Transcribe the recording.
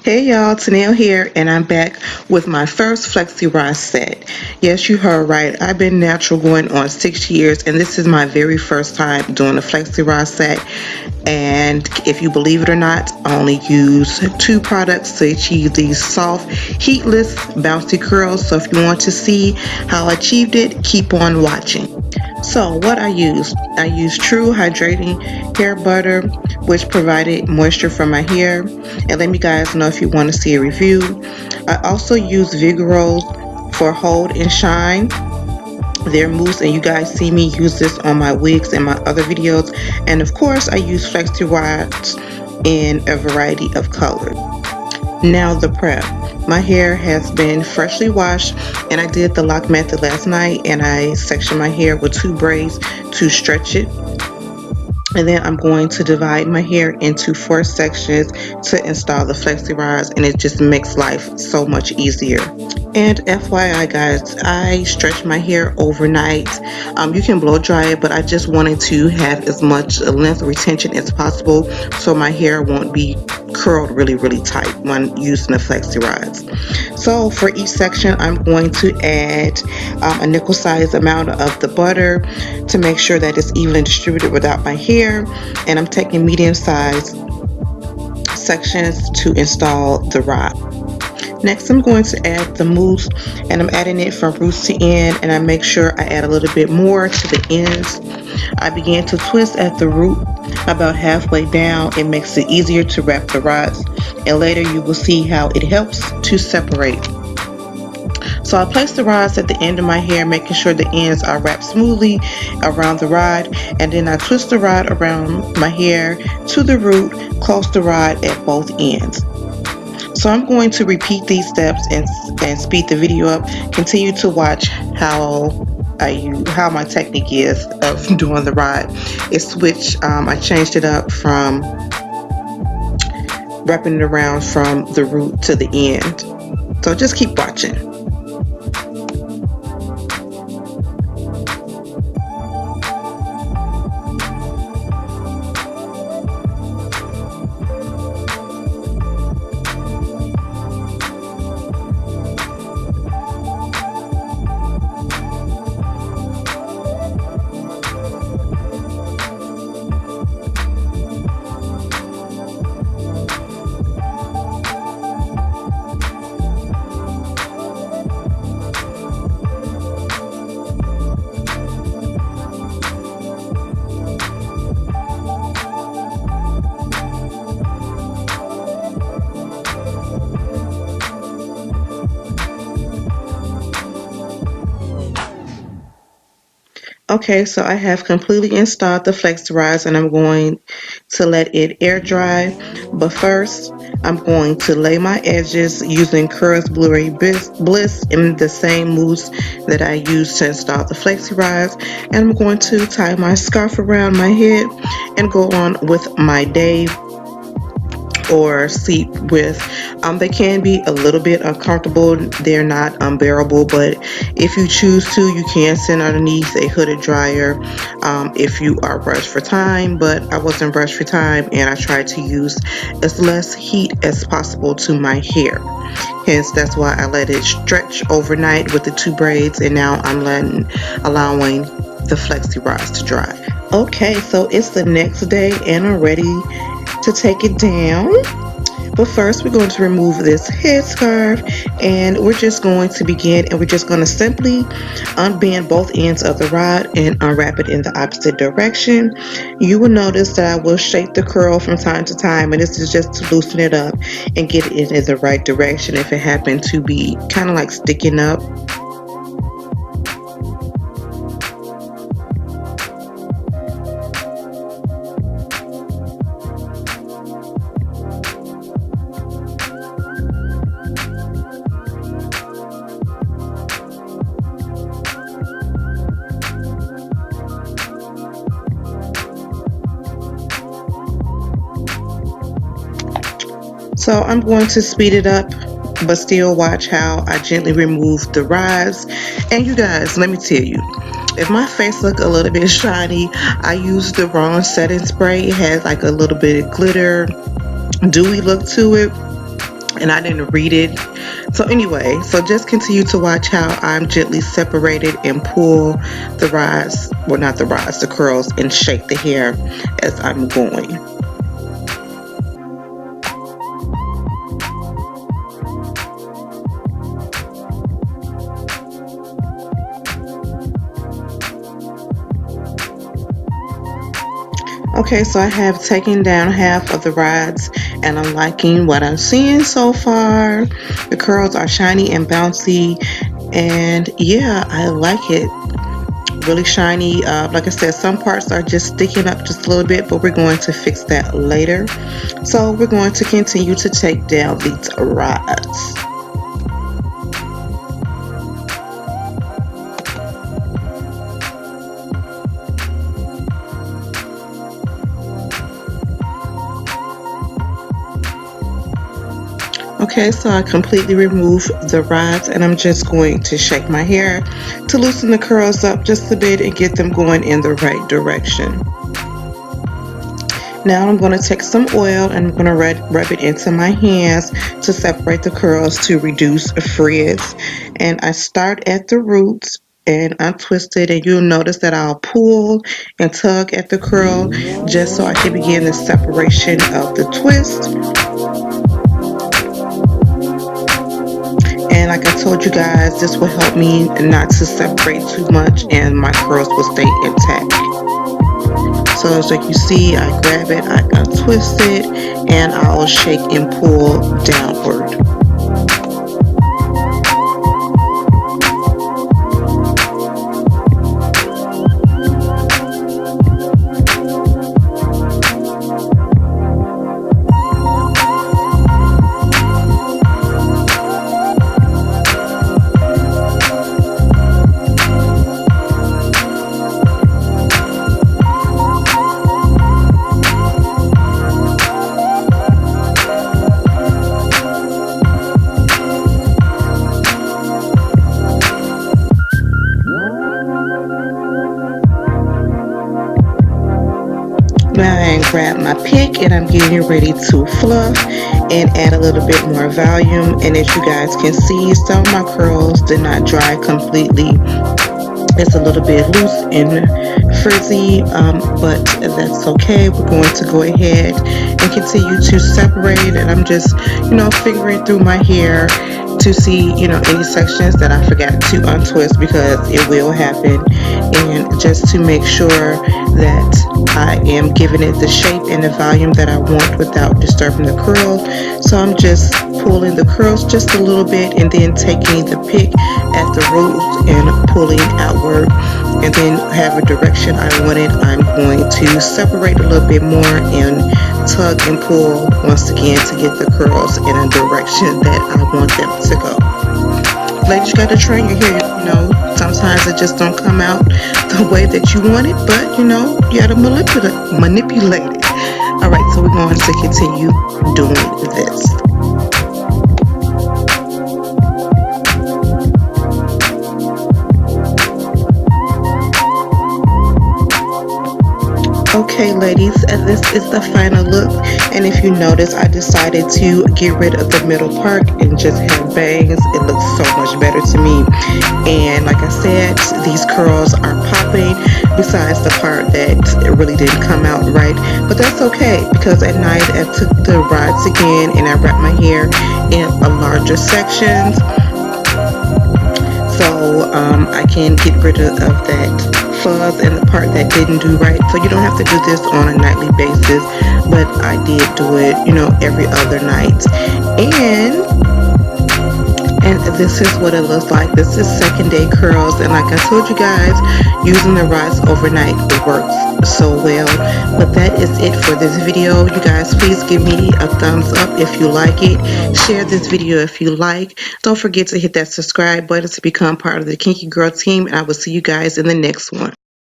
Hey y'all, Tanel here, and I'm back with my first Flexi Rod set. Yes, you heard right. I've been natural going on 6 years, and this is my very first time doing a Flexi Rod set. And if you believe it or not, I only use two products to achieve these soft, heatless, bouncy curls. So if you want to see how I achieved it, keep on watching. So what I used True Hydrating Hair Butter, which provided moisture for my hair. And let me guys know if you want to see a review. I also use Vigorol for Hold and Shine. Their mousse, and you guys see me use this on my wigs and my other videos. And of course, I use Flexi rods in a variety of colors. Now the prep. My hair has been freshly washed, and I did the lock method last night, and I sectioned my hair with two braids to stretch it. And then I'm going to divide my hair into 4 sections to install the Flexi rods, and it just makes life so much easier. And FYI guys, I stretch my hair overnight. You can blow dry it, but I just wanted to have as much length retention as possible so my hair won't be curled really tight when using the Flexi rods. So for each section, I'm going to add a nickel size amount of the butter to make sure that it's evenly distributed without my hair. And I'm taking medium sized sections to install the rod. Next, I'm going to add the mousse, and I'm adding it from roots to end, and I make sure I add a little bit more to the ends. I begin to twist at the root about halfway down. It makes it easier to wrap the rods, and later you will see how it helps to separate. So I place the rods at the end of my hair, making sure the ends are wrapped smoothly around the rod, and then I twist the rod around my hair to the root, close the rod at both ends. So I'm going to repeat these steps and speed the video up. Continue to watch how my technique is of doing the rod. It's switched. I changed it up from wrapping it around from the root to the end. So just keep watching. Okay, so I have completely installed the Flexi rods, and I'm going to let it air dry. But first, I'm going to lay my edges using Curls Blueberry Bliss in the same mousse that I used to install the Flexi rods. And I'm going to tie my scarf around my head and go on with my day or sleep with. They can be a little bit uncomfortable. They're not unbearable, but if you choose to, you can sit underneath a hooded dryer if you are rushed for time. But I wasn't rushed for time, and I tried to use as less heat as possible to my hair. Hence, that's why I let it stretch overnight with the two braids, and now I'm allowing the Flexi rods to dry. Okay, so it's the next day, and I'm ready to take it down. But first, we're going to remove this headscarf, and we're just going to begin, and we're just going to simply unbend both ends of the rod and unwrap it in the opposite direction. You will notice that I will shake the curl from time to time, and this is just to loosen it up and get it in the right direction if it happened to be kind of like sticking up. So I'm going to speed it up, but still watch how I gently remove the rods. And you guys, let me tell you, if my face look a little bit shiny, I used the wrong setting spray. It has like a little bit of glitter, dewy look to it. and I didn't read it. So anyway, so just continue to watch how I'm gently separated and pull the rods, well not the rods, the curls, and shake the hair as I'm going. Okay, so I have taken down half of the rods and I'm liking what I'm seeing so far. The curls are shiny and bouncy, and yeah, I like it. Really shiny. Like I said, some parts are just sticking up just a little bit, but we're going to fix that later. So we're going to continue to take down these rods. Okay, so I completely removed the rods and I'm just going to shake my hair to loosen the curls up just a bit and get them going in the right direction. Now I'm going to take some oil and I'm going to rub it into my hands to separate the curls to reduce frizz. And I start at the roots and untwist it, and you'll notice that I'll pull and tug at the curl just so I can begin the separation of the twist. And like I told you guys, this will help me not to separate too much and my curls will stay intact. So as like you see, I grab it, I untwist it, and I'll shake and pull downward. And grab my pick and I'm getting ready to fluff and add a little bit more volume. And as you guys can see, some of my curls did not dry completely. It's a little bit loose and frizzy, but that's okay. We're going to go ahead and continue to separate, and I'm just fingering through my hair to see any sections that I forgot to untwist, because it will happen, and just to make sure that I am giving it the shape and the volume that I want without disturbing the curls. So I'm just pulling the curls just a little bit and then taking the pick at the roots and pulling outward, and then have a direction I want it. I'm going to separate a little bit more and tug and pull once again to get the curls in a direction that I want them to go. Ladies, you got to train your hair. Sometimes it just don't come out the way that you want it, but you got to manipulate it. All right, so we're going to continue doing this. Okay ladies, this is the final look, and if you notice, I decided to get rid of the middle part and just have bangs. It looks so much better to me, and like I said, these curls are popping besides the part that it really didn't come out right, but that's okay, because at night I took the rods again and I wrapped my hair in a larger sections, so I can get rid of that fuzz and the part that didn't do right. So you don't have to do this on a nightly basis, but I did do it every other night, and this is what it looks like. This is second day curls, and like I told you guys, using the rods overnight works so well. But that is it for this video. You guys, please give me a thumbs up if you like it. Share this video if you like. Don't forget to hit that subscribe button to become part of the Kinky Girl team, and I will see you guys in the next one.